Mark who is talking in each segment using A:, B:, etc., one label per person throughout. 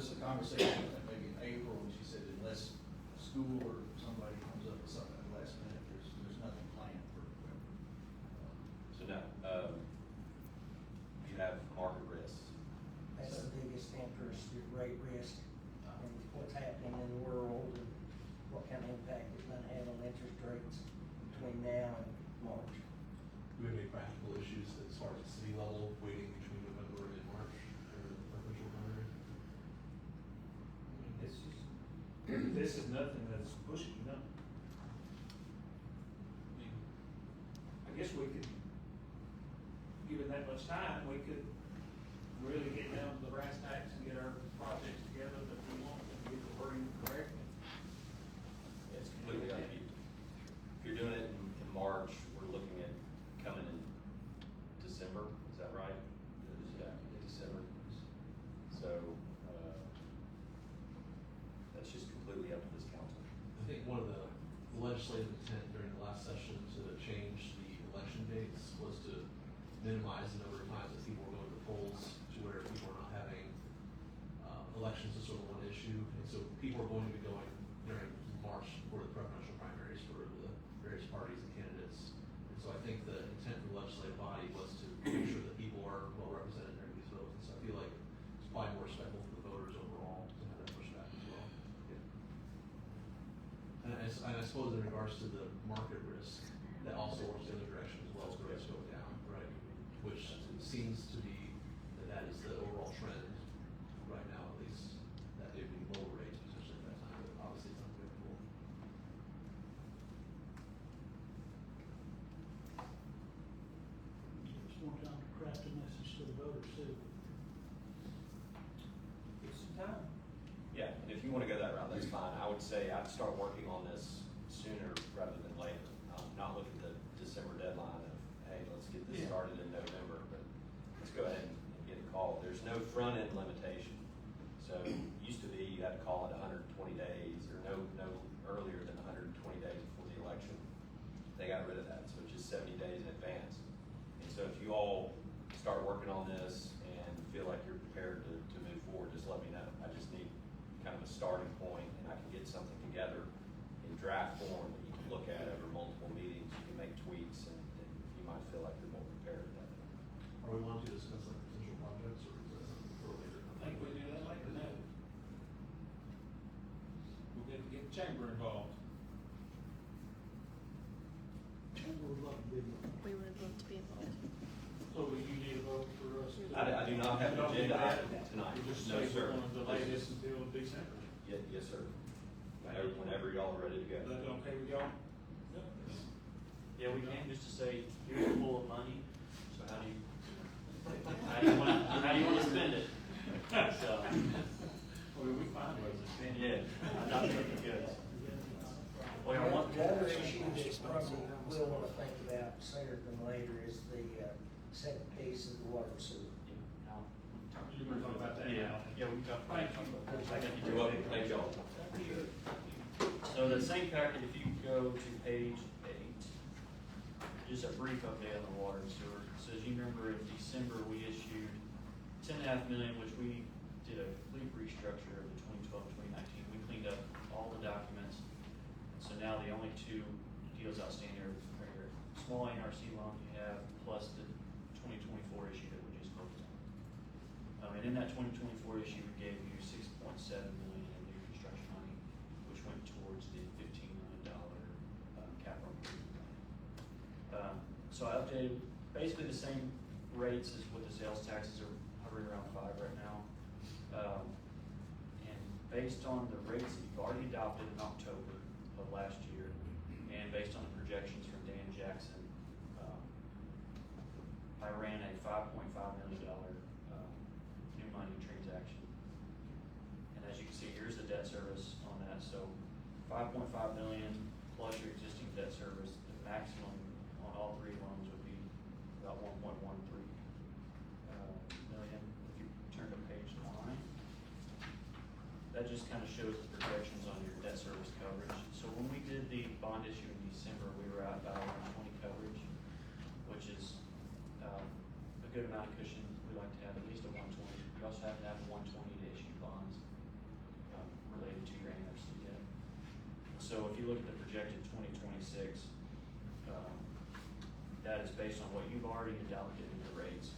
A: was a conversation, maybe in April, and she said unless school or somebody comes up with something at the last minute, there's nothing planned for November.
B: So no, you have market risks.
C: That's the biggest interest rate risk and what's happening in the world and what kind of impact it's gonna have on interest rates between now and March.
D: Do we have any practical issues as far as city level waiting between November and March for official primary?
E: This is nothing that's pushing, no. I mean, I guess we could, given that much time, we could really get down to the brass tacks and get our projects together that we want and get the wording correct.
B: It's completely up to you. If you're doing it in March, we're looking at coming in December, is that right? Yeah, December. So, that's just completely up to this council.
D: I think one of the legislative intent during the last session to change the election dates was to minimize the number of times that people were going to the polls to where people are not having elections as sort of one issue. And so people are going to be going during March for the presidential primaries for the various parties and candidates. And so I think the intent of the legislative body was to make sure that people are well represented during these votes. And so I feel like it's probably more respectful for the voters overall to have that pushback as well. Yeah. And I suppose in regards to the market risk, that also works the other direction as well as the risk going down, right? Which seems to be that is the overall trend right now, at least, that it would be lower rates potentially at that time, but obviously it's unpredictable.
F: It's more time to craft a message to the voters too.
C: Get some time.
B: Yeah, and if you want to go that route, that's fine. I would say I'd start working on this sooner rather than later. Not look at the December deadline of, hey, let's get this started in November, but let's go ahead and get it called. There's no front end limitation. So it used to be you had to call it 120 days or no earlier than 120 days before the election. They got rid of that, so it's just 70 days in advance. And so if you all start working on this and feel like you're prepared to move forward, just let me know. I just need kind of a starting point, and I can get something together in draft form that you can look at over multiple meetings. You can make tweaks, and you might feel like you're more prepared at that point.
D: Are we wanting to discuss like potential projects or is that something for later?
E: I think we do that later, no. We'll get the chamber involved.
F: Chamber would love to be involved.
G: We would love to be involved.
E: So will you need a vote for us?
B: I do not have an agenda item tonight.
E: You just
B: No,
E: say
B: sir.
E: we're going to delay this until December.
B: Yes, sir. Whenever y'all are ready to
E: Is
B: go.
E: that okay with y'all?
H: Yeah, we can just to say, here's a pool of money, so how do you want to spend it? So,
E: Well, we find ways to spend it.
H: yeah, I'm not thinking good. Well, I want.
C: The other issue that probably we'll want to think about sooner than later is the second piece of the water sewer.
E: You want to talk about that now?
H: Yeah, we can talk.
E: Thank you.
H: Thank you.
B: You're welcome. Thank y'all.
H: So the same packet, if you go to page 8, just a brief update on the water and sewer. So as you remember, in December, we issued $10.5 million, which we did a complete restructure of the 2012-2019. We cleaned up all the documents. So now the only two deals outstanding are your small NRC loan you have, plus the 2024 issue that we just closed on. And in that 2024 issue, we gave you $6.7 million in new construction money, which went towards the $15 million capital improvement plan. So I updated basically the same rates as what the sales taxes are hovering around 5 right now. And based on the rates that you've already adopted in October of last year, and based on the projections from Dan Jackson, I ran a $5.5 million new money transaction. And as you can see, here's the debt service on that. So 5.5 million plus your existing debt service, the maximum on all 3 loans would be about 1.13 million. If you turn to page 9, that just kind of shows the projections on your debt service coverage. So when we did the bond issue in December, we were at about 120 coverage, which is a good amount of cushion. We like to have at least a 120. We also have to have a 120 to issue bonds. calculated to your interest yet. So if you look at the projected 2026, that is based on what you've already allocated in the rates.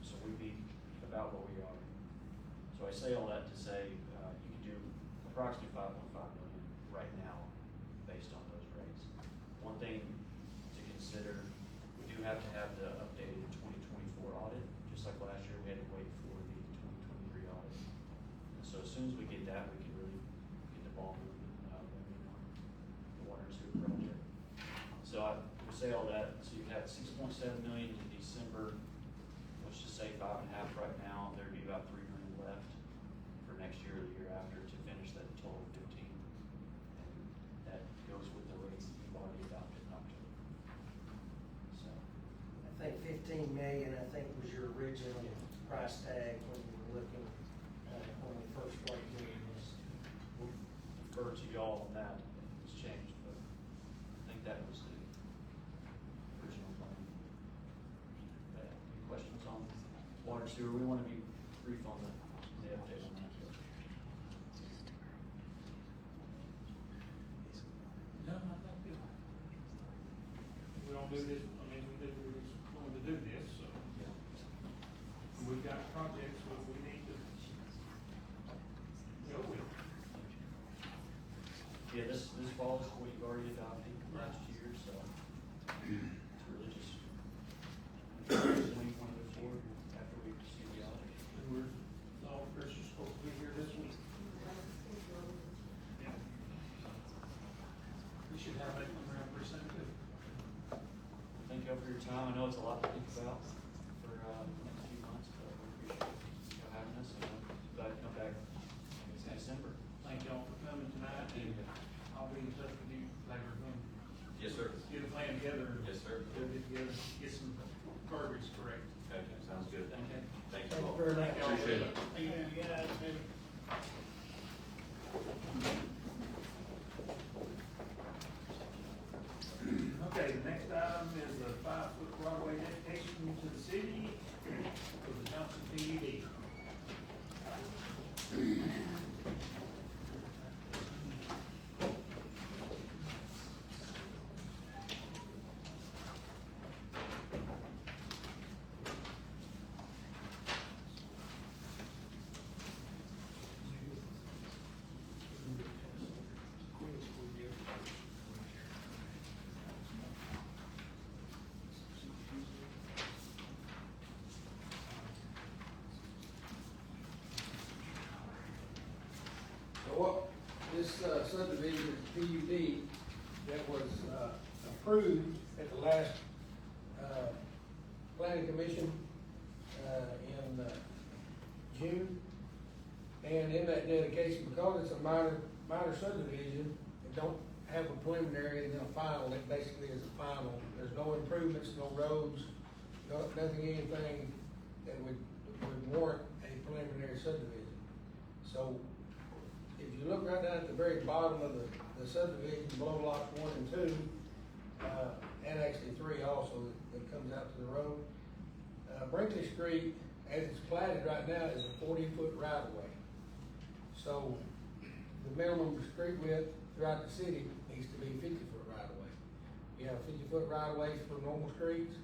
H: So we'd be about where we are. So I say all that to say, you could do approximately 5.5 million right now based on those rates. One thing to consider, we do have to have the updated 2024 audit, just like last year, we had to wait for the 2023 audit. And so as soon as we get that, we can really get the ball moving, on the water and sewer project. So I would say all that, so you have 6.7 million in December, let's just say 5.5 right now, there'd be about 3 million left for next year or the year after to finish that total of 15. And that goes with the rates that you've already adopted in October. So,
C: I think 15 million, I think was your original price tag when you were looking, when we first started doing this.
H: we'll defer to y'all on that, if it's changed, but I think that was the original plan. Any questions on water sewer? We want to be brief on the update on that.
E: No, I think good. We don't do this, I mean, we just wanted to do this, so. We've got projects that we need to go with.
H: Yeah, this falls what you've already adopted last year, so it's really just when you want to move forward after we see the audit.
E: And we're, all Chris is supposed to be here this week. Yeah. We should have that come around pretty soon too.
H: Thank you all for your time. I know it's a lot to think about for the next few months, but we appreciate you having us, and I'm glad to come back in December.
E: Thank y'all for coming tonight, and I'll be in touch with you later on.
B: Yes, sir.
E: Get a plan together.
B: Yes, sir.
E: Put it together, get some verbiage correct.
B: Okay, sounds good.
E: Okay.
B: Thank
C: Thank
B: you
C: you
B: all.
C: very much.
E: Thank y'all.
B: Appreciate it.
E: Okay, the next item is a 5-foot right-of-way dedication to the city for the Johnson PUD.
G: So what, this subdivision PUD that was approved at the last planning commission in June. And in that dedication, because it's a minor subdivision, it don't have a preliminary and then a final, it basically is a final. There's no improvements, no roads, nothing, anything that would warrant a preliminary subdivision. So if you look right down at the very bottom of the subdivision, below lots 1 and 2, and actually 3 also that comes out to the road, Brinkley Street, as it's platted right now, is a 40-foot right-of-way. So the minimum street width throughout the city needs to be 50-foot right-of-way. You have 50-foot right-of-ways for normal streets,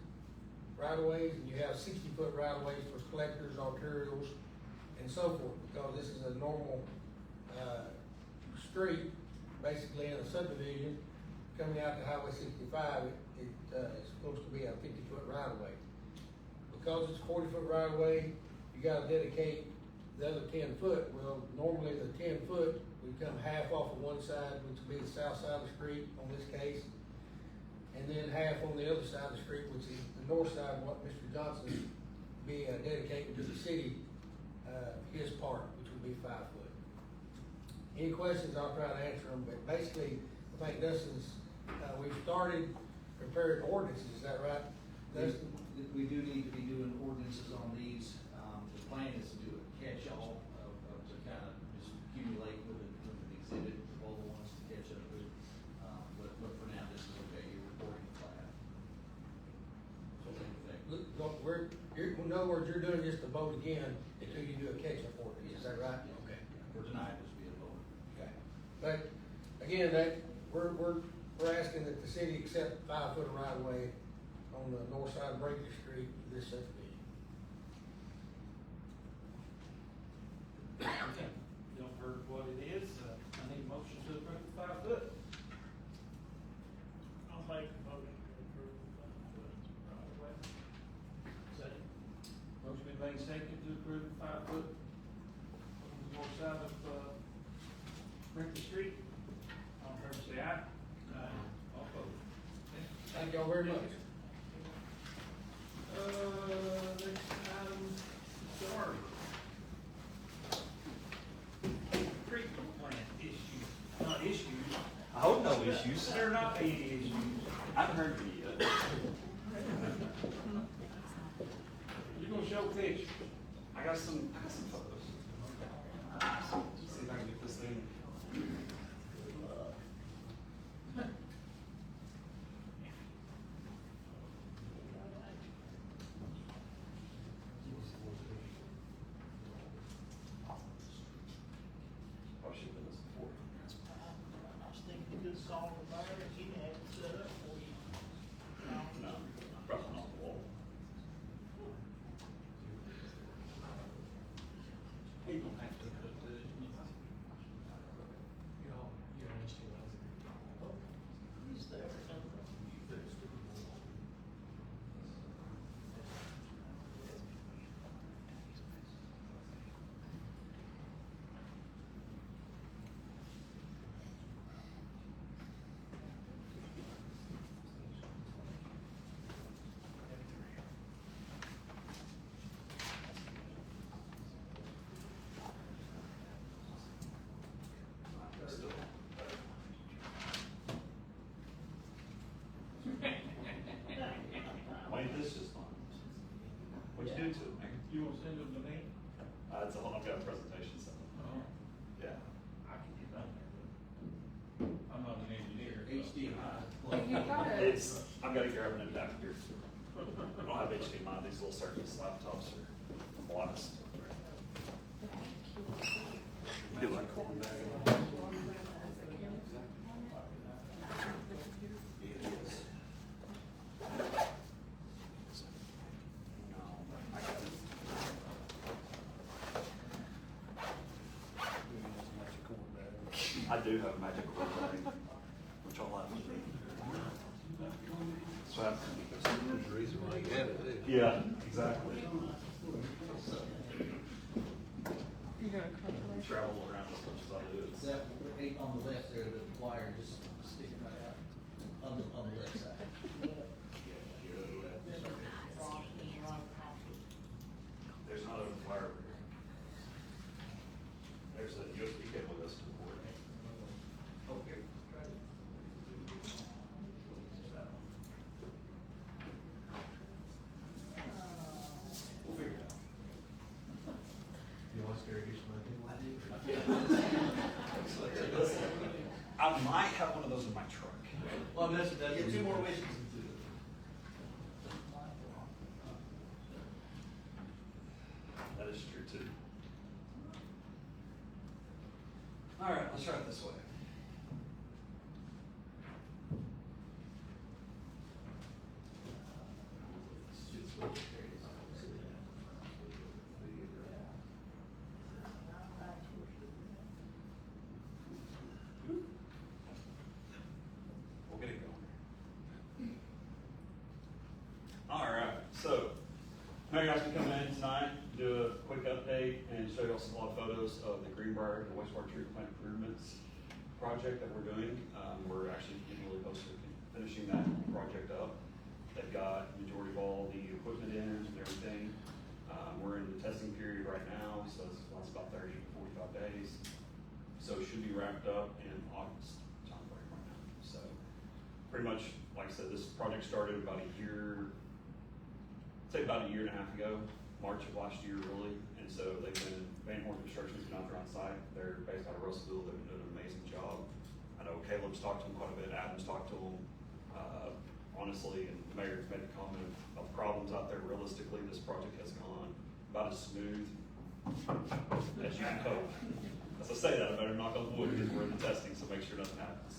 G: right-of-ways, and you have 60-foot right-of-ways for collectors, arterials, and so forth, because this is a normal street, basically in a subdivision, coming out to Highway 65, it's supposed to be a 50-foot right-of-way. Because it's 40-foot right-of-way, you gotta dedicate the other 10 foot. Well, normally the 10 foot would come half off of one side, which would be the south side of the street on this case, and then half on the other side of the street, which is the north side, what Mr. Johnson be dedicated to the city, his part, which would be 5 foot. Any questions, I'll try to answer them, but basically, I think this is, we've started preparing ordinances, is that right? Dustin?
A: We do need to be doing ordinances on these. The plan is to do a catch-all to kind of just accumulate with an exhibit, all the ones to catch up with. But for now, this is okay, your reporting plan. So take effect.
G: Look, in other words, you're doing just a vote again until you do a catch-up ordinance, is that right?
A: Okay. For tonight, this will be a vote.
G: But again, we're asking that the city accept 5 foot of right of way on the north side of Breaker Street, this subdivision.
E: Okay, y'all heard what it is, I need a motion to approve the 5 foot.
F: I'll make a motion to approve the 5 foot right away.
E: Second. Motion been made second to approve the 5 foot on the north side of, Brinkley Street. All in favor, say aye. Aye. All opposed.
G: Thank y'all very much.
E: Next item, sorry. Treatment plant issues, not issues.
B: I hope no issues.
E: There not be any issues.
B: I haven't heard any yet.
E: You're gonna show pictures.
B: I got some photos. See if I can get this thing. I should have done this before.
F: I was thinking you could solve the matter if you had it set up for you.
B: No, probably not the wall.
E: People have to put the.
F: He's there.
B: Why ain't this just fun? What'd you do to it, man?
E: You wanna send them to me?
B: It's a whole, I've got a presentation set up.
E: Oh,
B: Yeah.
E: I can get that there, but I'm not an engineer.
A: HDMI.
B: It's, I've got to grab an adapter. I don't have HDMI, these little circuits laptops are a blast. Do like corn bag. I do have a magic corn bag, which I'll have. So I
D: There's a reason why you have it, too.
B: yeah, exactly. Travel around as much as I do.
A: It's that eight on the left there, the wire just sticking right out, on the left side.
B: There's not a wire. There's a USB cable that's to the board.
A: Okay.
B: We'll figure it out.
D: You want Scary Goose my
A: I do.
B: I might have one of those in my truck.
A: Well, that's. Get 2 more wishes into it.
B: That is true too. All right, let's try it this way. We'll get it going. All right, so now you guys can come in tonight, do a quick update, and show you all some live photos of the Greenbrier, the wastewater treatment plant improvements project that we're doing. We're actually getting really close to finishing that project up. They've got majority of all the equipment in and everything. We're in the testing period right now, so it's lasts about 30 to 45 days. So it should be wrapped up in August timeframe right now. So pretty much, like I said, this project started about a year and a half ago, March of last year really. And so they've been, Van Horn Construction's been out there on site. They're based out of Russellville. They've been doing an amazing job. I know Caleb's talked to them quite a bit. Adam's talked to them. Honestly, and the mayor's made the comment of problems out there. Realistically, this project has gone about as smooth as you can hope.
I: as I say that, I better knock on wood because we're in the testing, so make sure nothing happens.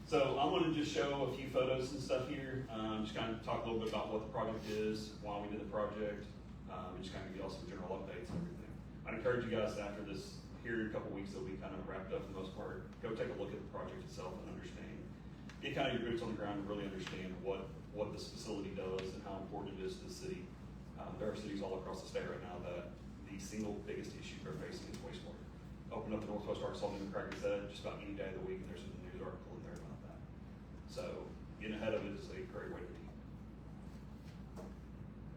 I: So I'm going to just show a few photos and stuff here, just kind of talk a little bit about what the project is, why we did the project, and just kind of give you all some general updates and everything. I'd encourage you guys that after this, here in a couple weeks, it'll be kind of wrapped up for the most part. Go take a look at the project itself and understand. Get kind of your boots on the ground and really understand what this facility does and how important it is to the city. There are cities all across the state right now that the single biggest issue they're facing is wastewater. Open up the Northwest Arkansas Democratic Gazette just about any day of the week, and there's a news article in there about that. So getting ahead of it is a great way to be.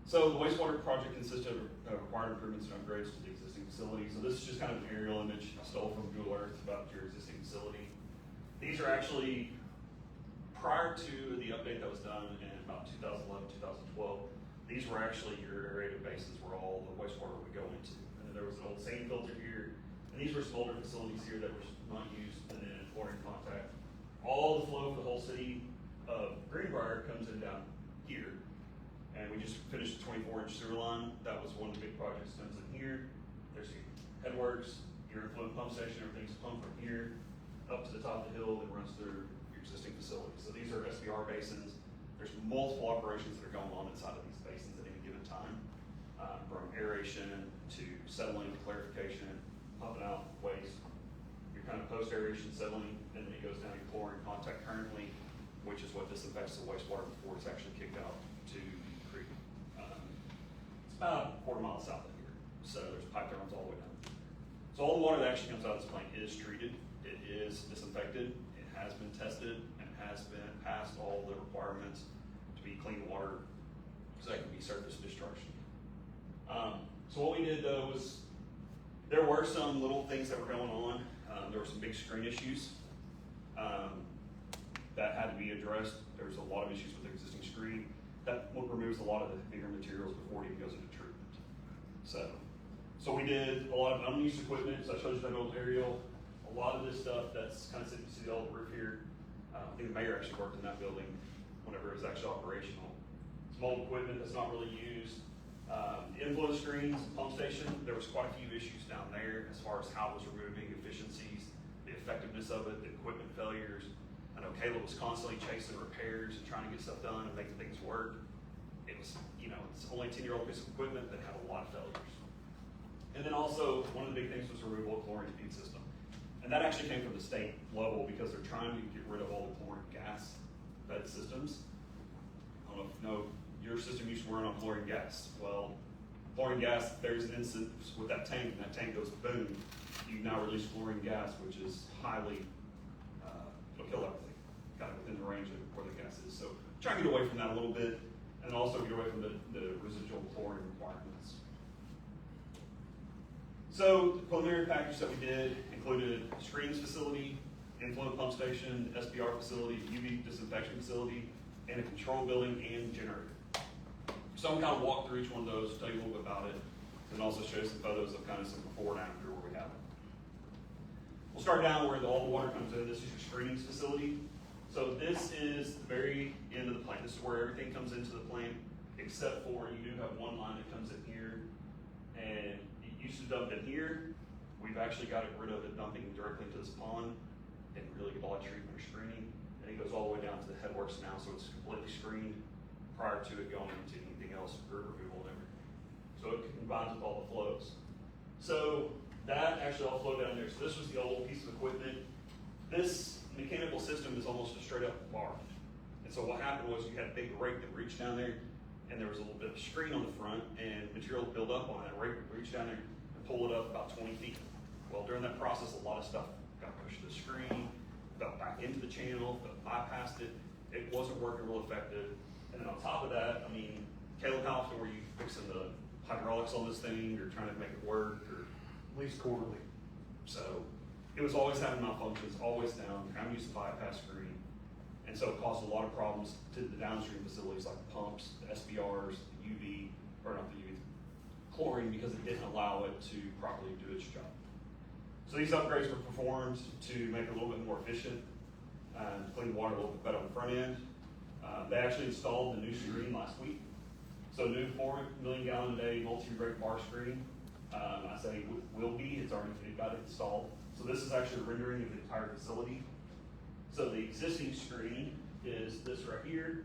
I: So the wastewater project consisted of required improvements and upgrades to the existing facility. So this is just kind of an aerial image I stole from Google Earth about your existing facility. These are actually prior to the update that was done in about 2011, 2012. These were actually your aerated basins where all the wastewater would go into. And then there was an old sand filter here. And these were some older facilities here that were not used, and then chlorine contact. All the flow for the whole city of Greenbrier comes in down here. And we just finished a 24-inch sewer line. That was one of the big projects that comes in here. There's your headworks, your influent pump station, everything's pumped from here up to the top of the hill and runs through your existing facility. So these are SBR basins. There's multiple operations that are going on inside of these basins at any given time, from aeration to settling, clarification, pumping out waste. Your kind of post-aeration settling, and then it goes down to chlorine contact currently, which is what disinfects the wastewater before it's actually kicked out to the creek. It's about a quarter mile south of here, so there's pipe that runs all the way down. So all the water that actually comes out of this plant is treated, it is disinfected, it has been tested, and has been passed all the requirements to be clean water so that can be surface discharged. So what we did though was, there were some little things that were going on. There were some big screen issues that had to be addressed. There was a lot of issues with the existing screen. That removes a lot of the bigger materials before it even goes into treatment. So we did a lot of unused equipment. So I showed you that old aerial. A lot of this stuff that's kind of sitting, you see the old roof here. I think the mayor actually worked in that building whenever it was actually operational. Some old equipment that's not really used. The inflow screens, pump station, there was quite a few issues down there as far as how it was removing efficiencies, the effectiveness of it, the equipment failures. I know Caleb was constantly chasing repairs and trying to get stuff done and making things work. It was, it's only a 10-year-old piece of equipment that had a lot of failures. And then also, one of the big things was removal of chlorine feed system. And that actually came from the state level because they're trying to get rid of all the chlorine gas fed systems. I don't know if you know, your system used to run on chlorine gas. Well, chlorine gas, there's an instance with that tank, and that tank goes boom. You now release chlorine gas, which is highly, it'll kill everything, kind of within the range of where the gas is. So try and get away from that a little bit, and also get away from the residual chlorine requirements. So the preliminary package that we did included screens facility, inflow pump station, SBR facility, UV disinfection facility, and a control building and generator. So I'm kind of walk through each one of those, tell you a little bit about it, and also show you some photos of kind of some before and after where we have it. We'll start down where all the water comes in. This is your screenings facility. So this is the very end of the plant. This is where everything comes into the plant, except for you do have one line that comes in here, and it used to dump in here. We've actually got rid of it dumping directly into this pond and really get a lot of treatment or screening. And it goes all the way down to the headworks now, so it's completely screened prior to it going into anything else, dirt removal and everything. So it combines with all the flows. So that actually all flowed down there. So this was the old piece of equipment. This mechanical system is almost a straight up bar. And so what happened was you had a big rake that reached down there, and there was a little bit of screen on the front, and material built up on that rake would reach down there and pull it up about 20 feet. Well, during that process, a lot of stuff got pushed to the screen, fell back into the channel, bypassed it. It wasn't working real effective. And then on top of that, I mean, Caleb, how often were you fixing the hydraulics on this thing or trying to make it work? Or
J: At least quarterly.
I: so it was always having malfunctions, always down, trying to use the bypass screen. And so it caused a lot of problems to the downstream facilities like the pumps, the SBRs, the UV, or not the UV, chlorine, because it didn't allow it to properly do its job. So these upgrades were performed to make it a little bit more efficient, and clean the water a little bit better on the front end. They actually installed the new screen last week. So new 4 million gallon a day multi-rate bar screen. I say will be, it's already, it got it installed. So this is actually a rendering of the entire facility. So the existing screen is this right here.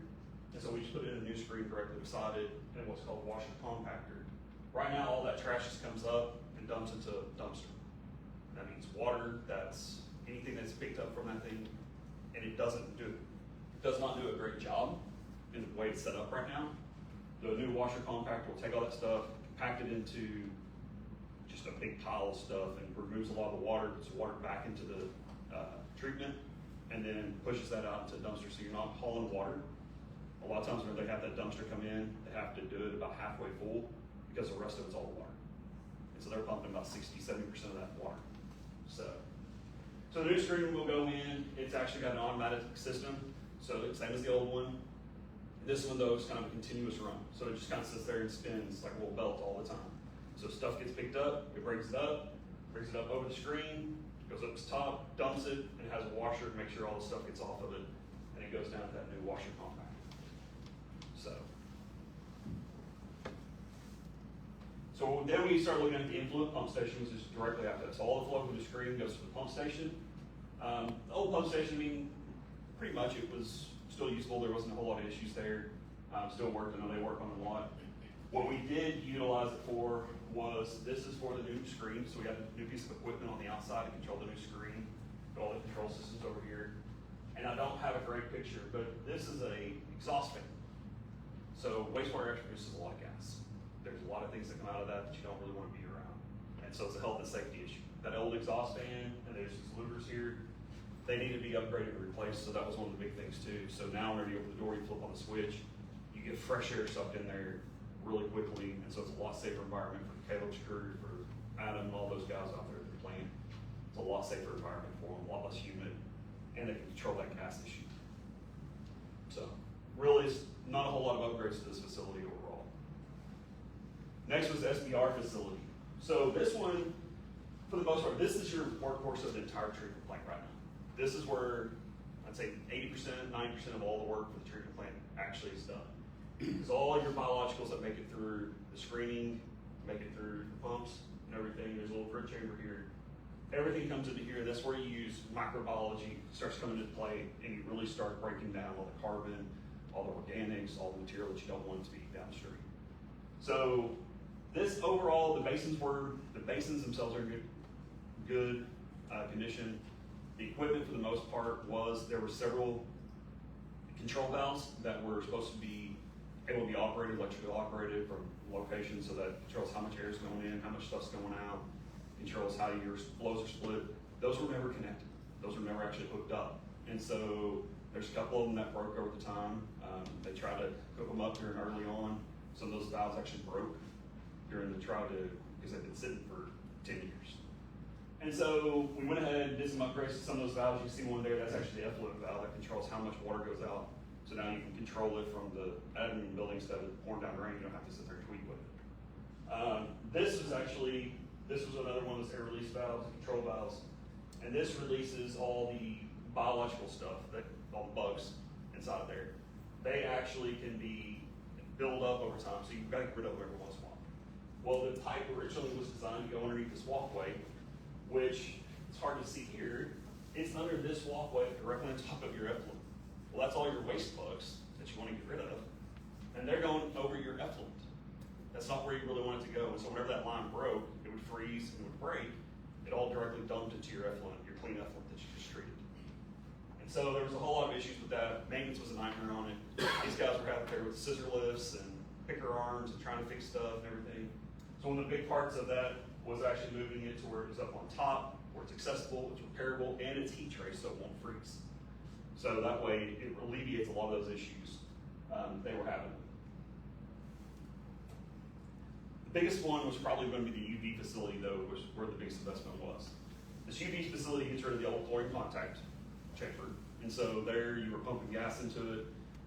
I: And so we just put in a new screen directly beside it and what's called a washer compactor. Right now, all that trash just comes up and dumps into a dumpster. That means water, that's anything that's picked up from that thing, and it does not do a great job in the way it's set up right now. The new washer compactor will take all that stuff, compact it into just a big pile of stuff, and removes a lot of the water, puts water back into the treatment, and then pushes that out into a dumpster, so you're not hauling water. A lot of times when they have that dumpster come in, they have to do it about halfway full, because the rest of it's all water. And so they're pumping about 60–70% of that water. So the new screen will go in. It's actually got an automatic system, so it's same as the old one. This one though is kind of a continuous run, so it just kind of sits there and spins like a little belt all the time. So stuff gets picked up, it brings it up over the screen, goes up to the top, dumps it, and has a washer to make sure all the stuff gets off of it, and it goes down to that new washer compactor. So then we start looking at the influent pump station, which is directly after that. So all the flow from the screen goes to the pump station. The old pump station, I mean, pretty much it was still usable. There wasn't a whole lot of issues there. Still worked. I know they work on it a lot. What we did utilize it for was, this is for the new screen. So we got a new piece of equipment on the outside to control the new screen. Got all the control systems over here. And I don't have a great picture, but this is a exhaust fan. So wastewater actually produces a lot of gas. There's a lot of things that come out of that you don't really want to be around. And so it's a health and safety issue. That old exhaust fan, and there's these louvers here, they need to be upgraded and replaced, so that was one of the big things too. So now whenever you open the door, you flip on the switch, you get fresh air sucked in there really quickly, and so it's a lot safer environment for Caleb's crew, for Adam, and all those guys out there at the plant. It's a lot safer environment for them, a lot less humid, and they can control that gas issue. So really, it's not a whole lot of upgrades to this facility overall. Next was SBR facility. So this one, for the most part, this is your workhorse of the entire treatment plant right now. This is where I'd say 80%, 90% of all the work for the treatment plant actually is done. Because all your biologicals that make it through the screening, make it through the pumps and everything, there's a little grid chamber here. Everything comes into here, and that's where you use microbiology, starts coming into play, and you really start breaking down all the carbon, all the organics, all the material that you don't want to be downstream. So this overall, the basins themselves are in good condition. The equipment for the most part there were several control valves that were supposed to be able to be operated, electrically operated from locations, so that controls how much air is going in, how much stuff's going out, controls how your flows are split. Those were never connected. Those were never actually hooked up. And so there's a couple of them that broke over the time. They tried to hook them up here early on. Some of those valves actually broke during the trial because they've been sitting for 10 years. And so we went ahead and did some upgrades to some of those valves. You see one there, that's actually the effluent valve that controls how much water goes out. So now you can control it from the admin building instead of pouring down rain. You don't have to sit there and tweak with it. This was another one of those air release valves, control valves. And this releases all the biological stuff, all the bugs inside of there. They actually can be built up over time, so you've got to get rid of them every once in a while. Well, the pipe originally was designed to go underneath this walkway, which it's hard to see here. It's under this walkway directly on top of your effluent. Well, that's all your waste bugs that you want to get rid of, and they're going over your effluent. That's not where you really want it to go. And so whenever that line broke, it would freeze and would break. It all directly dumped into your effluent, your clean effluent that you just treated. And so there was a whole lot of issues with that. Maintenance was a nightmare on it. These guys were out there with scissor lifts and picker arms and trying to fix stuff and everything. So one of the big parts of that was actually moving it to where it was up on top, where it's accessible, it's repairable, and it's heat traced so it won't freeze. So that way it alleviates a lot of those issues they were having. The biggest one was probably going to be the UV facility though, which where the biggest investment was. This UV facility gets rid of the old chlorine contact chamber. And so there you were pumping gas into it.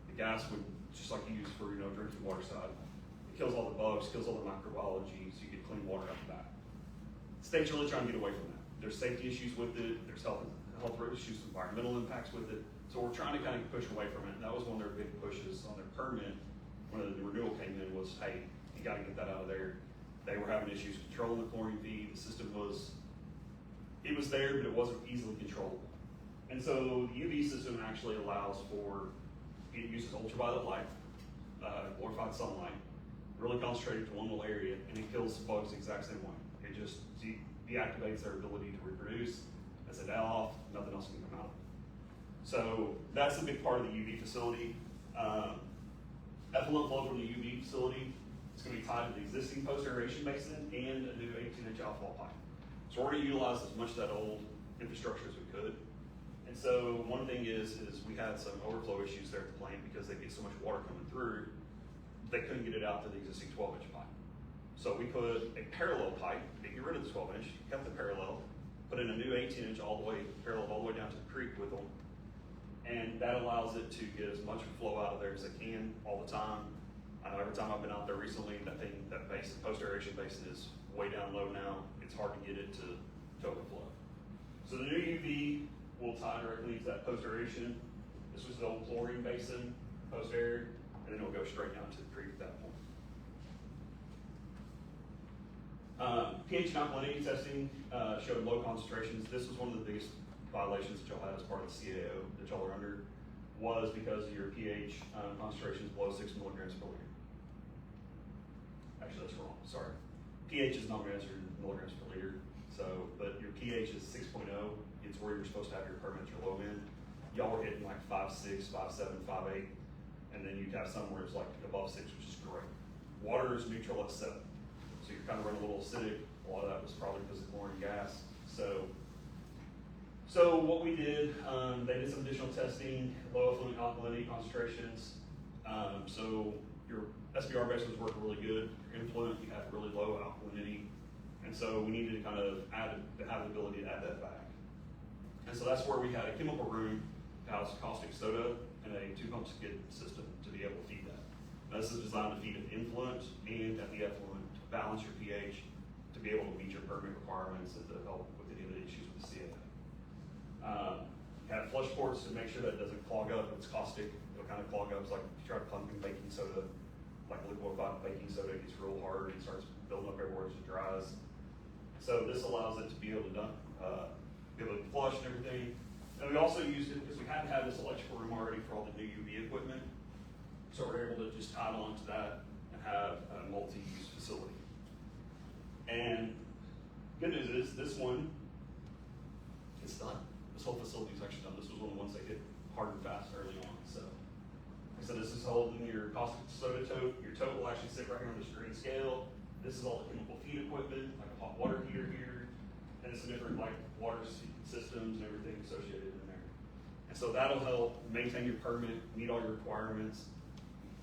I: The gas would, just like you use for drinking water side, it kills all the bugs, kills all the microbiology, so you get clean water out of that. The state's really trying to get away from that. There's safety issues with it, there's health issues, environmental impacts with it. So we're trying to kind of push away from it. And that was one of their big pushes on their permit when the renewal came in was, hey, you gotta get that out of there. They were having issues controlling the chlorine feed. The system it was there, but it wasn't easily controllable. And so the UV system actually allows for, it uses ultraviolet light, glorified sunlight, really concentrated to one little area, and it kills bugs the exact same way. It just deactivates their ability to reproduce. As they die off, nothing else can come out. So that's a big part of the UV facility. Effluent flow from the UV facility is going to be tied to the existing post-aeration basin and a new 18-inch outfall pipe. So we're going to utilize as much of that old infrastructure as we could. And so one thing is we had some overflow issues there at the plant because they get so much water coming through, they couldn't get it out to the existing 12-inch pipe. So we put a parallel pipe, get rid of the 12-inch, cut the parallel, put in a new 18-inch parallel all the way down to the creek with them. And that allows it to get as much flow out of there as it can all the time. I know every time I've been out there recently, that basin, post-aeration basin is way down low now. It's hard to get it to overflow. So the new UV will tie directly into that post-aeration. This was the old chlorine basin, post-air, and then it'll go straight down to the creek at that point. pH and alkalinity testing showed low concentrations. This was one of the biggest violations that y'all had as part of the CAO that y'all are under, was because of your pH concentrations below 6 milligrams per liter. Actually, that's wrong, sorry. pH is not measured in milligrams per liter, but your pH is 6.0. It's where you're supposed to have your permits, your low end. Y'all were hitting like 5.6, 5.7, 5.8, and then you'd have some where it's like above 6, which is great. Water is neutral at 7. So you're kind of running a little acidic. A lot of that was probably because of chlorine gas. So what we did, they did some additional testing, low effluent alkalinity concentrations. So your SBR base was working really good. Your influent, you had really low alkalinity. And so we needed to kind of have the ability to add that back. And so that's where we had a chemical room to house caustic soda and a 2-pump skid system to be able to feed that. Now, this is designed to feed at the influent and at the effluent to balance your pH to be able to meet your permit requirements and to help with any of the issues with the CAO. Had flush ports to make sure that it doesn't clog up. It's caustic. It'll kind of clog up. It's like if you try to plug in baking soda, like liquefied baking soda, it gets real hard and starts building up everywhere as it dries. So this allows it to be able to flush and everything. And we also used it because we had to have this electrical room already for all the new UV equipment. So we're able to just tie on to that and have a multi-use facility. And good news is this one, it's done. This whole facility is actually done. This was one of the ones they hit hard and fast early on. So this is holding your caustic soda tote. Your tote will actually sit right here on this green scale. This is all the chemical feed equipment, like a hot water heater here, and some different like water systems and everything associated in there. And so that'll help maintain your permit, meet all your requirements,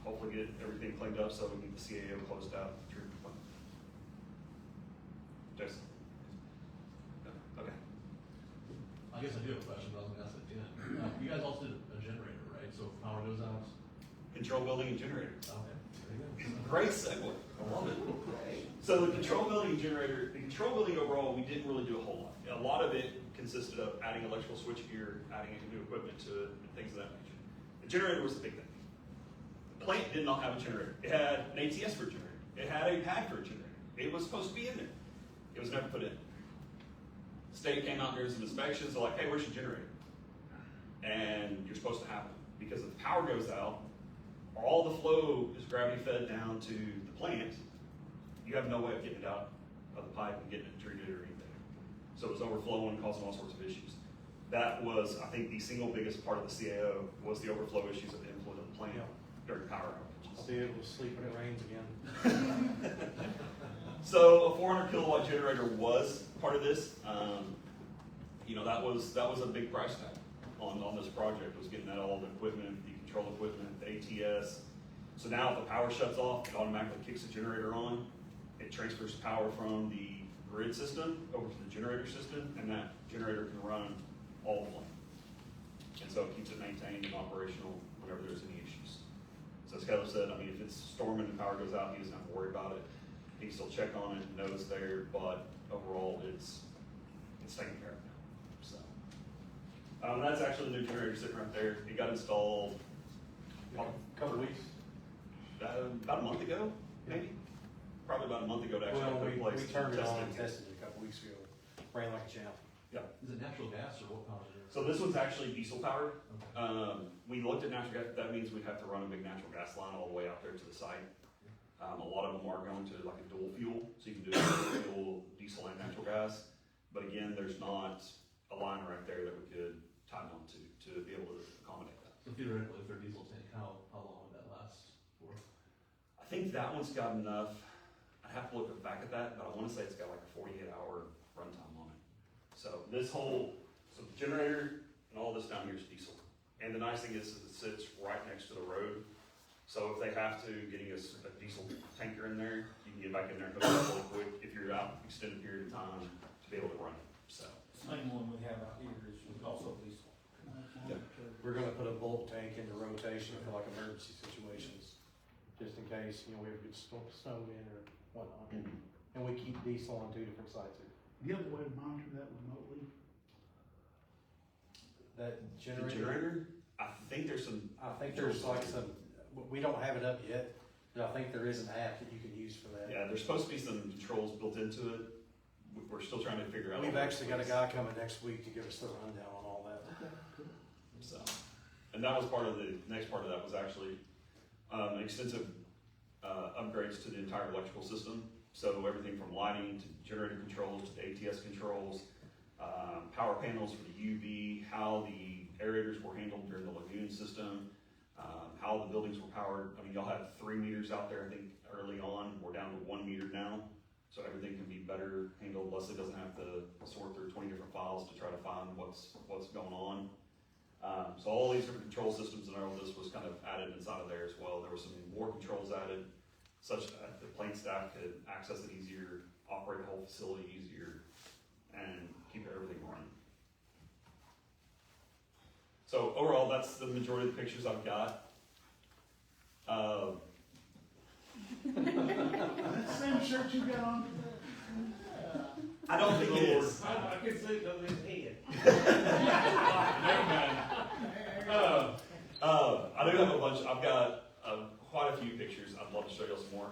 I: hopefully get everything cleaned up so we can get the CAO closed out through the plant. Jason? Okay.
D: I guess I do have a question, but I was gonna ask it at the end. You guys also did a generator, right? So if power goes out.
I: Control building and generator.
D: Okay, there you go.
I: Great segue. I love it. So the control building and generator, the control building overall, we didn't really do a whole lot. A lot of it consisted of adding electrical switchgear, adding new equipment to it, and things of that nature. The generator was the big thing. The plant did not have a generator. It had an ATS for a generator. It had a pad for a generator. It was supposed to be in there. It was never put in. The state came out and did some inspections. They're like, hey, where's your generator? And you're supposed to have it. Because if the power goes out, all the flow is gravity fed down to the plant. You have no way of getting it out of the pipe and getting it treated or anything. So it was overflowing, causing all sorts of issues. That was, I think, the single biggest part of the CAO was the overflow issues of the influent of the plant during power outages.
J: I'll be able to sleep when it rains again.
I: So a 400 kilowatt generator was part of this. That was a big price tag on this project, was getting that all the equipment, the control equipment, the ATS. So now if the power shuts off, it automatically kicks the generator on. It transfers power from the grid system over to the generator system, and that generator can run all the plant. And so it keeps it maintained and operational whenever there's any issues. So as Keller said, if it's storming and power goes out, he doesn't have to worry about it. He can still check on it and know it's there, but overall it's taken care of now. So that's actually the new generator sitting right there. It got installed
J: Couple weeks.
I: about a month ago, maybe. Probably about a month ago to actually
J: Well,
I: put in place.
J: we turned it on and
I: testing.
J: tested it a couple weeks ago, ran like a champ.
I: Yeah.
D: Is it natural gas or what power is it?
I: So this one's actually diesel powered.
D: Okay.
I: We looked at natural gas, that means we'd have to run a big natural gas line all the way out there to the site. A lot of them are going to like a dual fuel, so you can do dual fuel, diesel and natural gas. But again, there's not a line right there that we could tie on to be able to accommodate that.
D: So theoretically, if they're diesel tank, how long would that last for?
I: I think that one's got enough, I'd have to look back at that, but I wanna say it's got like a 48-hour runtime on it. So this whole, so the generator and all this down here is diesel. And the nice thing is it sits right next to the road. So if they have to, getting a diesel tanker in there, you can get back in there and hook it up really quick if you're out extended period of time to be able to run it, so.
E: Same one we have out here is also diesel.
J: We're gonna put a bulk tank into rotation for like emergency situations, just in case, you know, we ever get snow in or whatnot. And we keep diesel on 2 different sites here.
F: Do you have a way to monitor that remotely?
J: That
I: The
J: generator,
I: generator, I think there's some.
J: I think there's like some, we don't have it up yet, but I think there is an app that you can use for that.
I: Yeah, there's supposed to be some controls built into it. We're still trying to figure out.
J: We've actually got a guy coming next week to give us the rundown on all that.
I: So, and that was part of the next part of that was actually extensive upgrades to the entire electrical system. So everything from lighting to generator controls to the ATS controls, power panels for the UV, how the aerators were handled during the lagoon system, how the buildings were powered. I mean, y'all had 3 meters out there, I think, early on. We're down to 1 meter now. So everything can be better handled. Leslie doesn't have to sort through 20 different files to try to find what's going on. So all these different control systems and all of this was kind of added inside of there as well. There were some more controls added such that the plant staff could access it easier, operate the whole facility easier, and keep everything running. So overall, that's the majority of the pictures I've got.
F: That same shirt you got on today?
I: I don't think it is.
E: I can see it on his head. Never mind.
I: I do have a bunch. I've got quite a few pictures. I'd love to show you some more.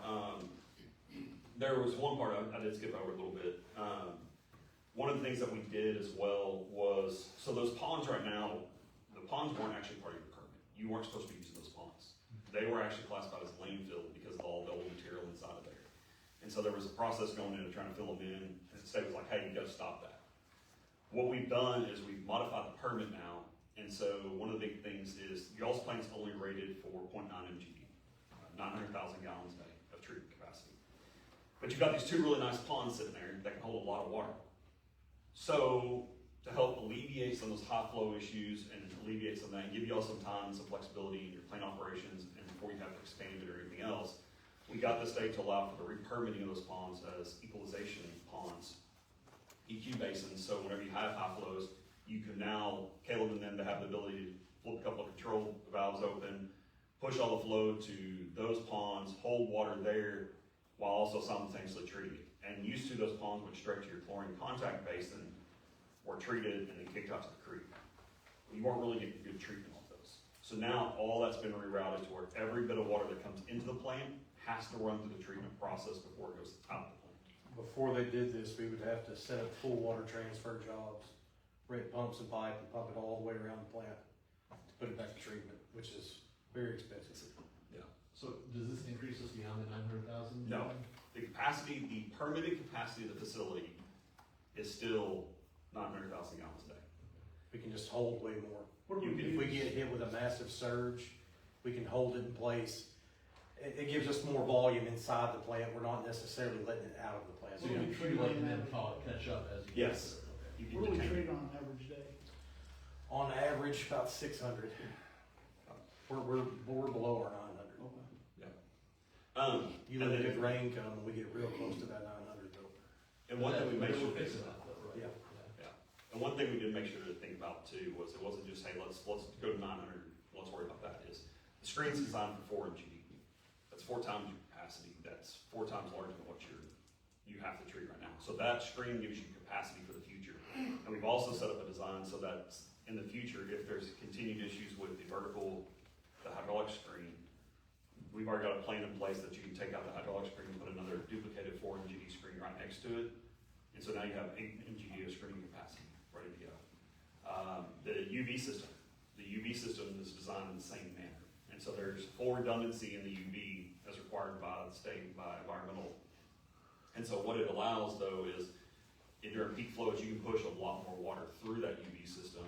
I: There was one part I did skip over a little bit. One of the things that we did as well was, so those ponds right now, the ponds weren't actually part of your permit. You weren't supposed to be using those ponds. They were actually classified as landfill because of all the old material inside of there. And so there was a process going into trying to fill them in, and the state was like, hey, you gotta stop that. What we've done is we've modified the permit now, and so one of the big things is y'all's plant's only rated for 0.9 mgd, 900,000 gallons a day of treatment capacity. But you've got these 2 really nice ponds sitting there that can hold a lot of water. So to help alleviate some of those high flow issues and alleviate some of that and give y'all some time and some flexibility in your plant operations and before you have to expand it or anything else, we got the state to allow for the re-permitting of those ponds as equalization ponds, EQ basins. So whenever you have high flows, you can now, Caleb and them to have the ability to flip a couple of control valves open, push all the flow to those ponds, hold water there, while also simultaneously treating it. And used to, those ponds went straight to your chlorine contact basin, were treated, and then kicked out to the creek. You weren't really getting good treatment off those. So now all that's been rerouted to where every bit of water that comes into the plant has to run through the treatment process before it goes out of the plant.
J: Before they did this, we would have to set up full water transfer jobs, rent pumps and pipe and pump it all the way around the plant to put it back to treatment, which is very expensive.
I: Yeah.
D: So does this increase us beyond the 900,000?
I: No. The capacity, the permitted capacity of the facility is still 900,000 gallons a day.
J: We can just hold way more.
F: What do we
J: If we
F: use?
J: get hit with a massive surge, we can hold it in place. It gives us more volume inside the plant. We're not necessarily letting it out of the plant.
D: So you like and then call it catch up as you.
I: Yes.
D: Okay.
I: You
F: What do we
I: detain-
F: treat on an average day?
J: On average, about 600. We're below our 900. You let
I: and
J: a
I: then-
J: good rain come and we get real close to that 900 though.
I: And one thing we made sure.
D: We're fixing that though, right?
J: Yeah.
I: And one thing we did make sure to think about too was it wasn't just, hey, let's go to 900, let's worry about that, is the screen's designed for 4 mgd. That's 4 times your capacity. That's 4 times larger than what you have to treat right now. So that screen gives you capacity for the future. And we've also set up a design so that in the future, if there's continued issues with the hydraulic screen, we've already got a plan in place that you can take out the hydraulic screen and put another duplicative right next to it. And so now you have 8 MGD of screening capacity ready to go. The UV system is designed in the same manner. And so there's full redundancy in the UV as required by the state, by environmental. And so what it allows though is, during peak flows, you can push a lot more water through that UV system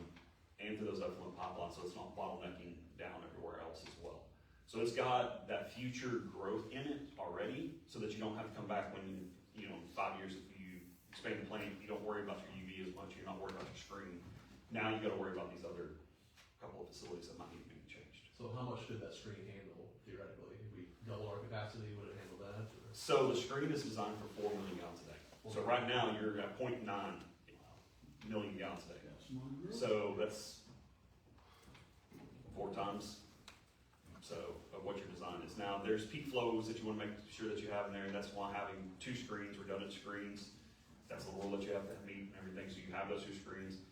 I: and through those effluent pipelines, so it's not bottlenecking down everywhere else as well. So it's got that future growth in it already, so that you don't have to come back when, 5 years if you expand the plant, you don't worry about your UV as much, you're not worried about your screen. Now you gotta worry about these other couple of facilities that might need to be changed.
D: So how much could that screen handle theoretically? If we double our capacity, would it handle that? Or?
I: So the screen is designed for 4 million gallons a day. So right now, you're at 0.9 million gallons a day. So that's 4 times of what your design is. Now, there's peak flows that you want to make sure that you have in there, and that's why having 2 screens, redundant screens, that's the rule that you have to meet and everything, so you have those 2 screens.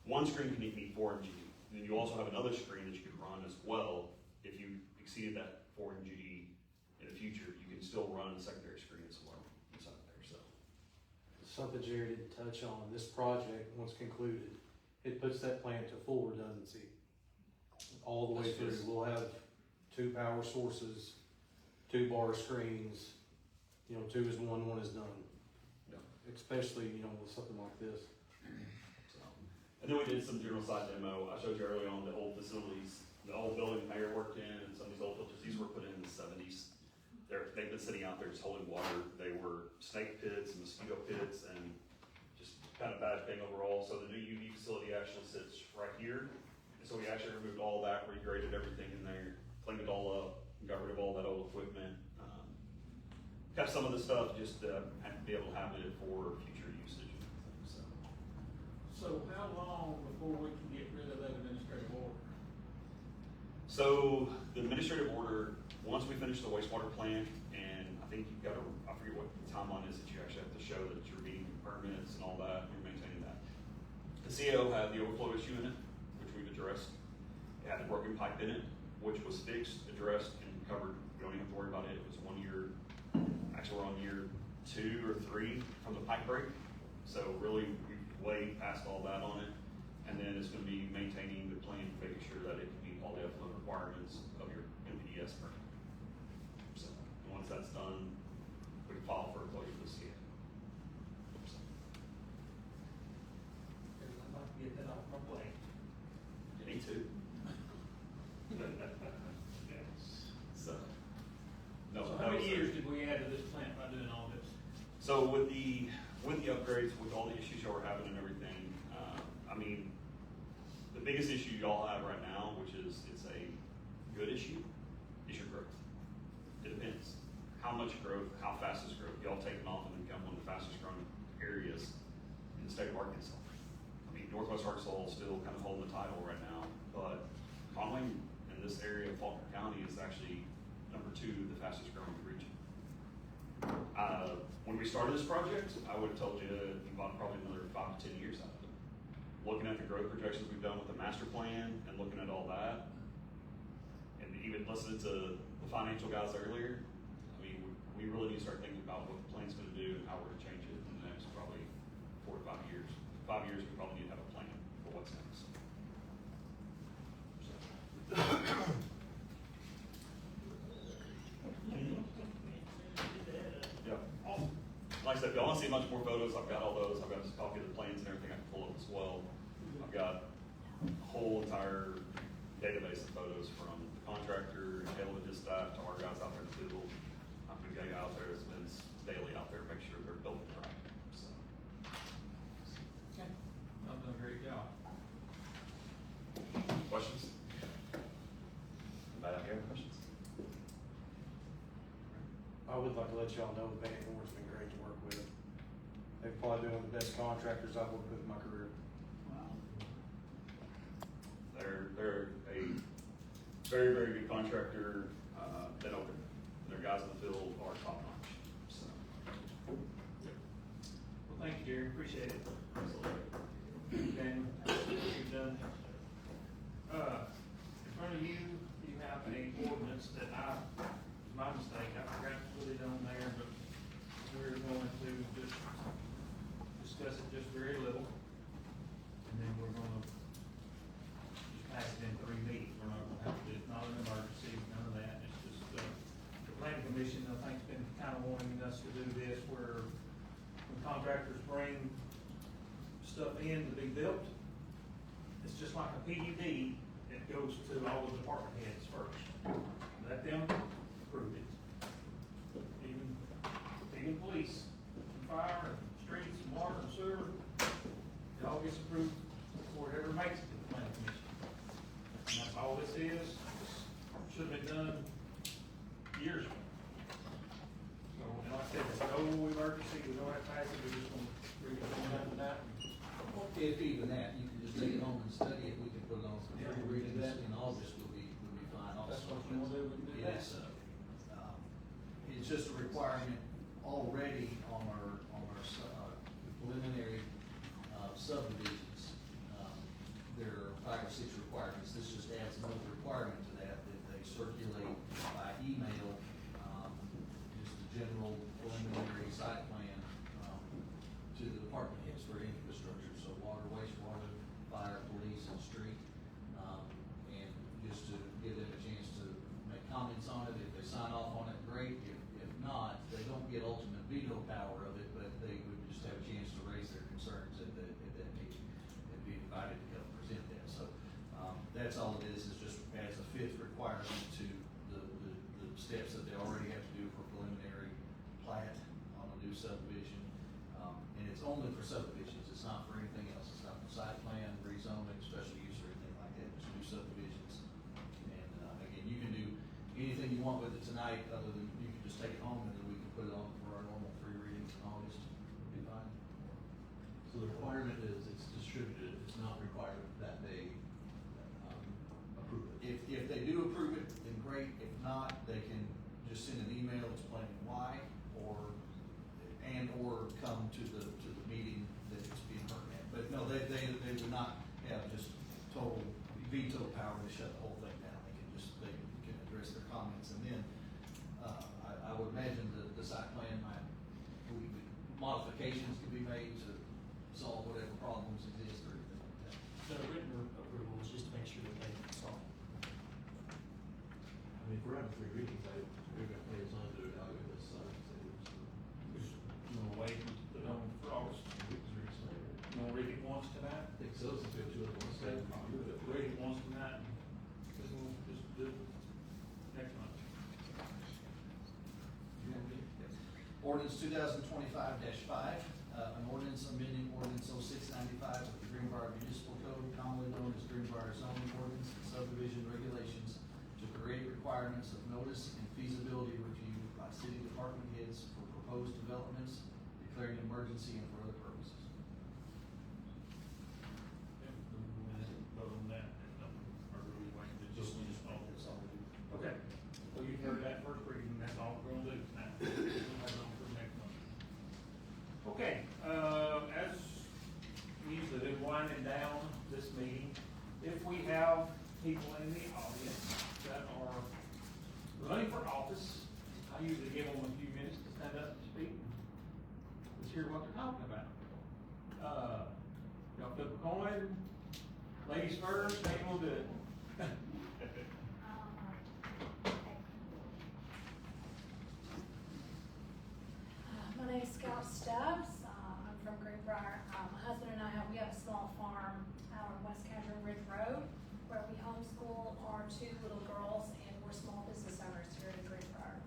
I: 1 screen can meet 4 MGD, and then you also have another screen that you could run as well. If you exceeded that 4 MGD in the future, you can still run a secondary screen as well inside there, so.
J: Something Jerry didn't touch on, this project, once concluded, it puts that plant to full redundancy. All the way through, we'll have 2 power sources, 2 bar screens, 2 is 1, 1 is none.
I: Yeah.
J: Especially, with something like this.
I: So, and then we did some general site demo. I showed you earlier on the old facilities, the old building the mayor worked in, and some of these old filters, these were put in the 70s. They've been sitting out there just holding water. They were snake pits and mosquito pits and just kind of bad thing overall. So the new UV facility actually sits right here. And so we actually removed all that, regraded everything in there, cleaned it all up, got rid of all that old equipment. Kept some of the stuff just to be able to have it for future usage.
E: So how long before we can get rid of that administrative order?
I: So the administrative order, once we finish the wastewater plant, and I think you've got to, I forget what the timeline is that you actually have to show that you're meeting permits and all that, you're maintaining that. The CO had the overflow issue in it, which we've addressed. It had the broken pipe in it, which was fixed, addressed, and covered. We don't even have to worry about it. It was 1 year, actually we're on year 2 or 3 from the pipe break. So really, we've way past all that on it. And then it's gonna be maintaining the plant, making sure that it can meet all the effluent requirements of your NPDES permit. So, and once that's done, we can file for a closure of the CA. So,
E: I'd like to get that off my plate.
I: you need to. So, no.
E: So
I: that
E: how many
I: was-
E: years did we add to this plant by doing all this?
I: So with the upgrades, with all the issues y'all are having and everything, the biggest issue y'all have right now, which is, it's a good issue, is your growth. It depends. How much growth, how fast is growth? Y'all taking off and become one of the fastest growing areas in the state of Arkansas. Northwest Arkansas is still kind of holding the title right now, but Conway in this area of Faulkner County is actually number 2, the fastest growing region. When we started this project, I would have told you you bought probably another 5 to 10 years out of it. Looking at the growth projections we've done with the master plan and looking at all that, and even listening to the financial guys earlier, we really need to start thinking about what the plan's gonna do and how we're gonna change it in the next probably 4 to 5 years. 5 years, we probably need to have a plan for what's next. Yeah. Like I said, if y'all want to see much more photos, I've got all those. I've got a copy of the plans and everything I can pull up as well. I've got a whole entire database of photos from the contractor, Halo and his staff, to our guys out there in the field. We've got a guy out there that's been daily out there, make sure they're building it right. So.
E: Okay. Y'all done a great job.
I: Questions? Anybody out here have questions?
J: I would like to let y'all know the Van Horn's been great to work with. They're probably one of the best contractors I've worked with in my career.
E: Wow.
I: They're a very, very good contractor. Been open. Their guys in the field are top notch. So.
E: Well, thank you, Jerry, appreciate it.
I: Absolutely.
E: Daniel, you've done. In front of you, you have a ordinance that my mistake, I forgot to put it on there, but we're going to just discuss it just very little. And then we're gonna just pass it in 3 meetings. We're not gonna have to do, not an emergency, none of that. It's just, the planning commission, I think, has been kind of wanting us to do this where when contractors bring stuff in to be built, it's just like a PUD, it goes to all the department heads first. Let them approve it. Even police, and fire, and streets, and water, and sewer, it all gets approved before it ever makes it to the planning commission. And that's all this is. Should have been done years ago. So, and like I said, there's no emergency, we don't have to pass it, we just want to read it down to that.
A: If even that, you can just take it home and study it, we can put it on for
E: Yeah,
A: free reading
E: that-
A: in August would be fine also.
E: That's what you wanna do, we can do that.
A: It's just a requirement already on our preliminary subdivisions. There are 5 or 6 requirements, this just adds another requirement to that they circulate by email, just a general preliminary site plan, to the department heads for infrastructure, so water, wastewater, fire, police, and street. And just to give them a chance to make comments on it, if they sign off on it, great, if not, they don't get ultimate veto power of it, but they would just have a chance to raise their concerns at that meeting, and be invited to come present that, so, that's all it is just adds a 5th requirement to the steps that they already have to do for preliminary plat on a new subdivision. And it's only for subdivisions, it's not for anything else, it's not for site plan, rezoning, special use, or anything like that, just new subdivisions. And, again, you can do anything you want with it tonight, other than, you can just take it home, and then we can put it on for our normal 3 readings in August, it'll be fine.
D: So the requirement is it's distributed, it's not required that they, approve it.
A: If they do approve it, then great, if not, they can just send an email explaining why, or come to the meeting that it's being heard at. But no, they would not have just total veto power to shut the whole thing down. They can address their comments, and then, I would imagine the site plan modifications could be made to solve whatever problems exist or anything like that.
H: The written approval is just to make sure that they saw.
D: I mean, if we're having 3 readings, we're gonna play time to evaluate this,
E: You wanna wait and put it on for August? You wanna read it once tonight?
D: I think so, since we have 2 other ones.
E: Read it once tonight, and then we'll just do it next month.
A: Ordinance 2025-5, an ordinance amending ordinance 0695 of the Greenbrier Municipal Code, commonly known as Greenbrier zoning ordinance and subdivision regulations, to create requirements of notice and feasibility review by city department heads for proposed developments, declaring an emergency and for other purposes.
E: Vote on that, or do we wait to
A: Just all.
E: Okay, well, you've heard that first reading, that's all we're gonna do now. We'll have it on for next month. Okay, as we usually do, winding down this meeting, if we have people in the audience that are running for office, I usually give them a few minutes to stand up and speak. Let's hear what they're talking about. Y'all flip a coin, ladies first, they will do it.
K: My name's Scout Stubbs. I'm from Greenbrier. My husband and I we have a small farm out on West Cadron Ridge Road where we homeschool our 2 little girls, and we're small business owners here in Greenbrier.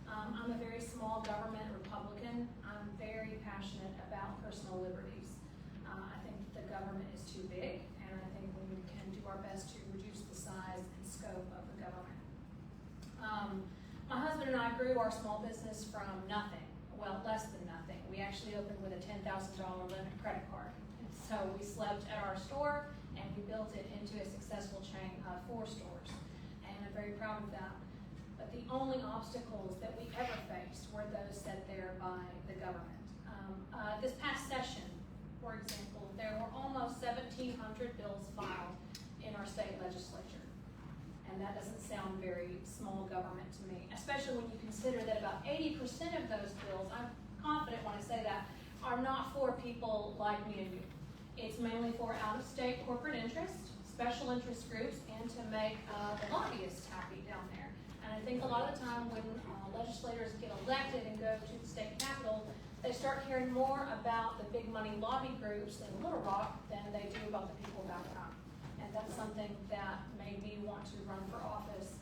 K: I'm a very small government Republican. I'm very passionate about personal liberties. I think the government is too big, and I think we can do our best to reduce the size and scope of the government. My husband and I grew our small business from nothing. Well, less than nothing. We actually opened with a $10,000 limit credit card. And so we slept at our store, and we built it into a successful chain of 4 stores. And I'm very proud of that. But the only obstacles that we ever faced were those set there by the government. This past session, for example, there were almost 1,700 bills filed in our state legislature. And that doesn't sound very small government to me, especially when you consider that about 80% of those bills, I'm confident when I say that, are not for people like me and you. It's mainly for out-of-state corporate interests, special interest groups, and to make the lobbyists happy down there. And I think a lot of the time when legislators get elected and go to the state capitol, they start hearing more about the big money lobby groups in Little Rock than they do about the people downtown. And that's something that made me want to run for office.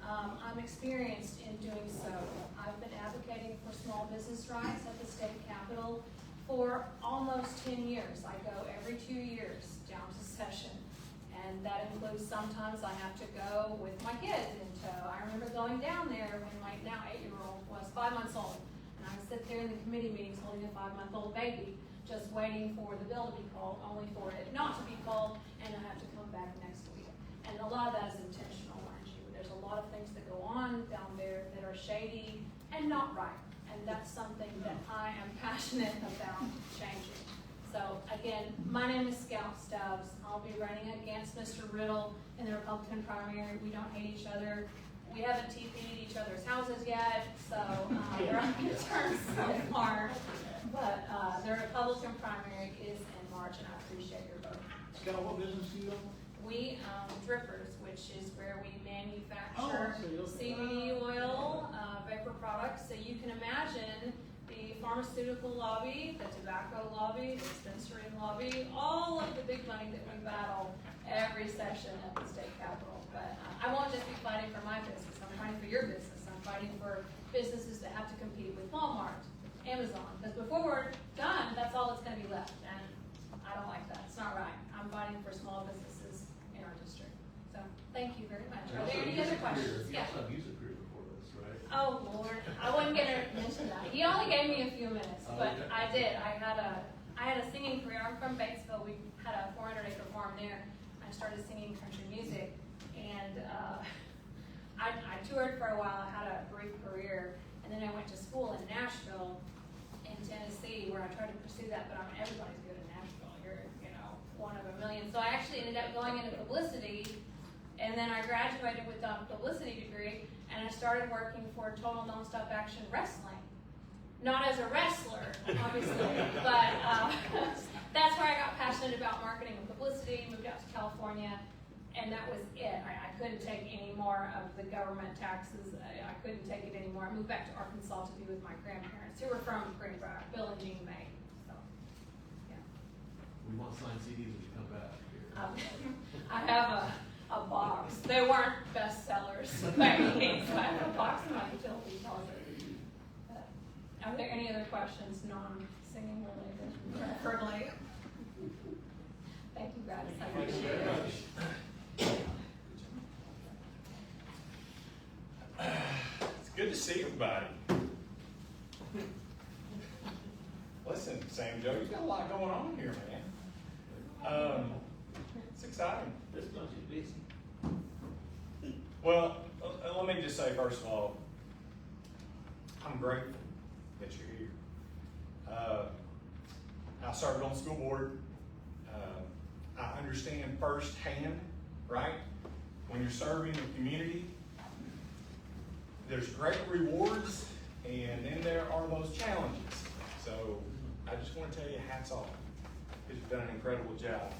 K: I'm experienced in doing so. I've been advocating for small business rights at the state capitol for almost 10 years. I go every 2 years down to session. And that includes sometimes I have to go with my kids in tow. I remember going down there when my now 8-year-old was 5 months old. And I would sit there in the committee meetings holding a 5-month-old baby, just waiting for the bill to be called, only for it not to be called, and I have to come back next week. And a lot of that is intentional, mind you. There's a lot of things that go on down there that are shady and not right. And that's something that I am passionate about changing. So again, my name is Scout Stubbs. I'll be running against Mr. Riddle in the Republican primary. We don't hate each other. We haven't TP'd each other's houses yet, so they're on good terms so far. But the Republican primary is in March, and I appreciate your vote.
F: Scott, what business do you own?
K: We Drippers, which is where we manufacture
F: Oh,
K: CBD oil, vapor products. So you can imagine the pharmaceutical lobby, the tobacco lobby, the dispensary lobby, all of the big money that we battle every session at the state capitol. But I won't just be fighting for my business, I'm fighting for your business. I'm fighting for businesses that have to compete with Walmart, Amazon, because before we're done, that's all that's gonna be left. And I don't like that, it's not right. I'm fighting for small businesses in our district. So, thank you very much. Are there any other questions?
D: You also have music career before this, right?
K: Oh, Lord, I wasn't gonna mention that. He only gave me a few minutes, but
D: Okay.
K: I did. I had a singing career. I'm from Batesville. We had a 400-acre farm there. I started singing country music, and I toured for a while. I had a brief career, and then I went to school in Nashville, in Tennessee, where I tried to pursue that, but everybody's good in Nashville. You're, one of a million. So I actually ended up going into publicity, and then I graduated with a publicity degree, and I started working for Total Nonstop Action Wrestling. Not as a wrestler, obviously, but that's where I got passionate about marketing and publicity, moved out to California, and that was it. I couldn't take any more of the government taxes. I couldn't take it anymore. I moved back to Arkansas to be with my grandparents, who were from Greenbrier, Bill and Jean May. So, yeah.
D: We want signed CDs when you come back here.
K: I have a box. They weren't bestsellers by any means, so I have a box in my utility closet. Are there any other questions, non-singing related, preferably? Thank you, guys. I appreciate it.
I: It's good to see everybody. Listen, Sam Joe, you've got a lot going on here, man. It's exciting.
A: This bunch is busy.
I: Well, let me just say, first of all, I'm grateful that you're here. I served on the school board. I understand firsthand, right? When you're serving the community, there's great rewards, and then there are those challenges. So I just want to tell you, hats off, because you've done an incredible job.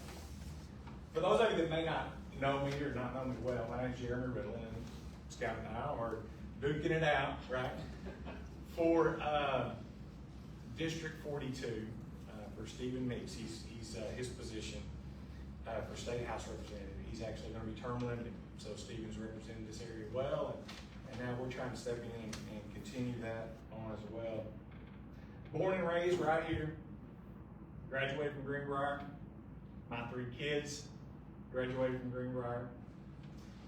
I: For those of you that may not know me or not know me well, my name's Jeremy Riddle, and Scout and I are duking it out, right? For District 42, for Stephen Meeks, he's his position for State House Representative. He's actually going to be term limited, so Stephen's represented this area well, and now we're trying to step in and continue that on as well. Born and raised right here, graduated from Greenbrier. My 3 kids graduated from Greenbrier.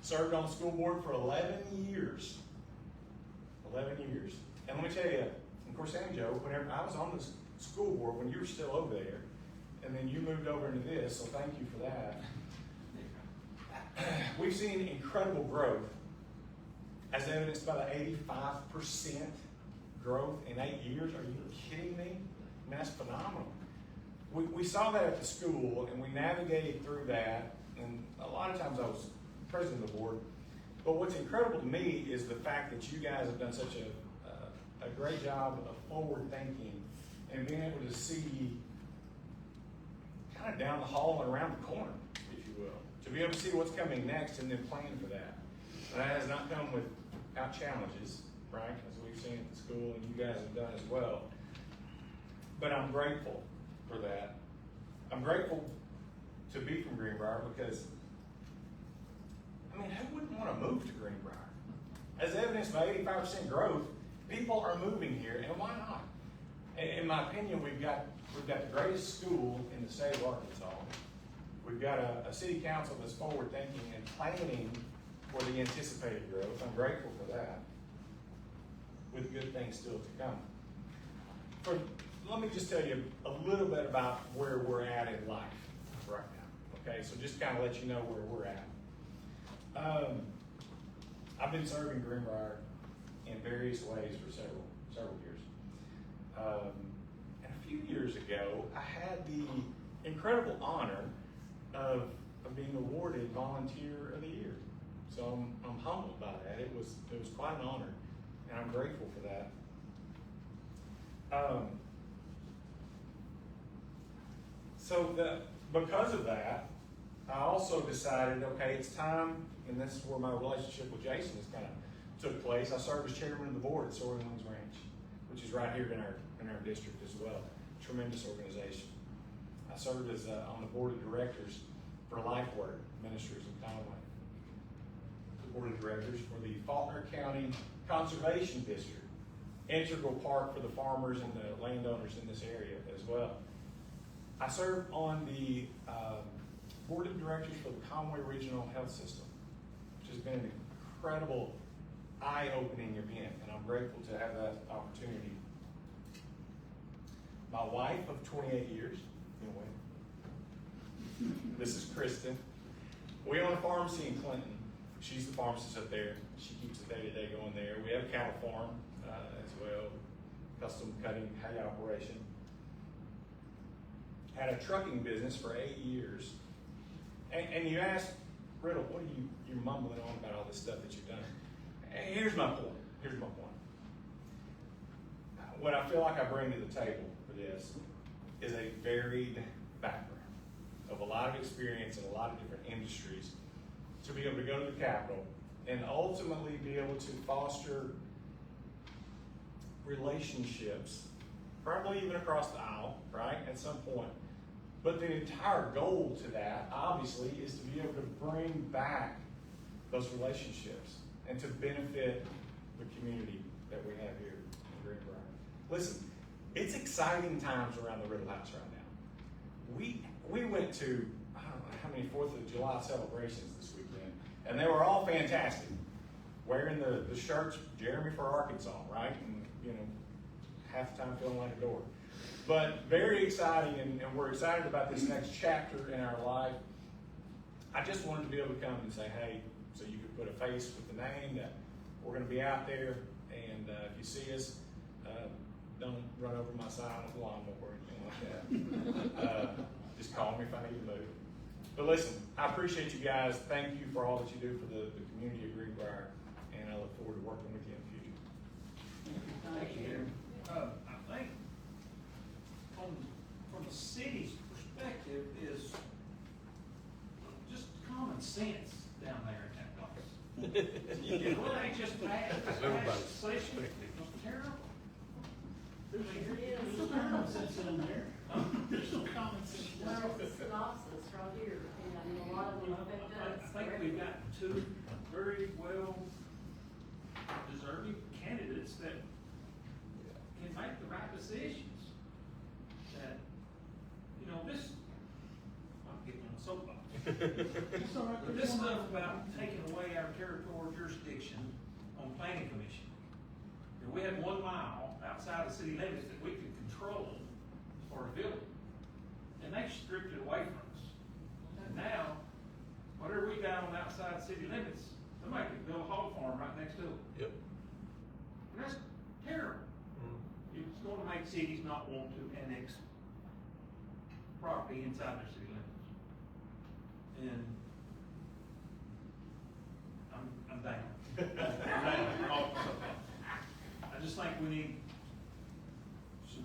I: Served on the school board for 11 years. 11 years. And let me tell you, of course, Sam Joe, whenever I was on the school board, when you were still over there, and then you moved over into this, so thank you for that. We've seen incredible growth, as evidenced by the 85% growth in 8 years. Are you kidding me? I mean, that's phenomenal. We saw that at the school, and we navigated through that, and a lot of times I was president of the board. But what's incredible to me is the fact that you guys have done such a great job of forward thinking
L: and being able to see kind of down the hall and around the corner, if you will, to be able to see what's coming next and then plan for that. And that has not come without challenges, right, as we've seen at the school and you guys have done as well. But I'm grateful for that. I'm grateful to be from Greenbrier because, I mean, who wouldn't want to move to Greenbrier? As evidenced by 85% growth, people are moving here, and why not? In my opinion, we've got the greatest school in the state of Arkansas. We've got a city council that's forward thinking and planning for the anticipated growth. I'm grateful for that, with good things still to come. Let me just tell you a little bit about where we're at in life right now. Okay, so just kind of let you know where we're at. I've been serving Greenbrier in various ways for several years. And a few years ago, I had the incredible honor of being awarded Volunteer of the Year. So I'm humbled by that. It was quite an honor, and I'm grateful for that. Because of that, I also decided, okay, it's time, and this is where my relationship with Jason has kind of took place. I serve as chairman of the board at Soaring Wings Ranch, which is right here in our district as well. Tremendous organization. I served as on the board of directors for LifeWord Ministries in Conway. The board of directors for the Faulkner County Conservation District, integral part for the farmers and the landowners in this area as well. I serve on the board of directors for the Conway Regional Health System, which has been an incredible, eye-opening event, and I'm grateful to have that opportunity. My wife of 28 years, this is Kristen. We own a pharmacy in Clinton. She's the pharmacist up there. She keeps the day-to-day going there. We have a cattle farm as well, custom cutting hay operation. Had a trucking business for 8 years. And you ask, Riddle, what are you're mumbling on about all this stuff that you've done? And here's my point. What I feel like I bring to the table for this is a varied background of a lot of experience in a lot of different industries to be able to go to the Capitol and ultimately be able to foster relationships, probably even across the aisle, right, at some point. But the entire goal to that, obviously, is to be able to bring back those relationships and to benefit the community that we have here in Greenbrier. Listen, it's exciting times around the Riddle House right now. We went to, I don't know how many 4th of July celebrations this weekend, and they were all fantastic. Wearing the shirts, Jeremy for Arkansas, right? And, half the time feeling like a dork. But very exciting, and we're excited about this next chapter in our life. I just wanted to be able to come and say, hey, so you could put a face with the name, that we're going to be out there, and if you see us, don't run over my side with a lawnmower or anything like that. Just call me if I need to move. But listen, I appreciate you guys. Thank you for all that you do for the community of Greenbrier, and I look forward to working with you in the future.
E: Thank you. I think from the city's perspective is just common sense down there in that place. Well, they just passed legislation. It was terrible.
F: There's common sense in there. There's no common sense.
M: Well, it's a synopsis right here, and a lot of them affect us.
E: I think we've got two very well deserving candidates that can make the right decisions. That, this, I'm getting on a soapbox. But this stuff about taking away our territorial jurisdiction on planning commission. We had 1 mile outside the city limits that we could control for a village. And they stripped it away from us. And now, whatever we got on outside city limits, somebody could build a hog farm right next to it.
D: Yep.
E: And that's terrible. It's going to make cities not want to annex property inside their city limits. And I'm down. I just think we need some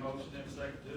E: motion in a second to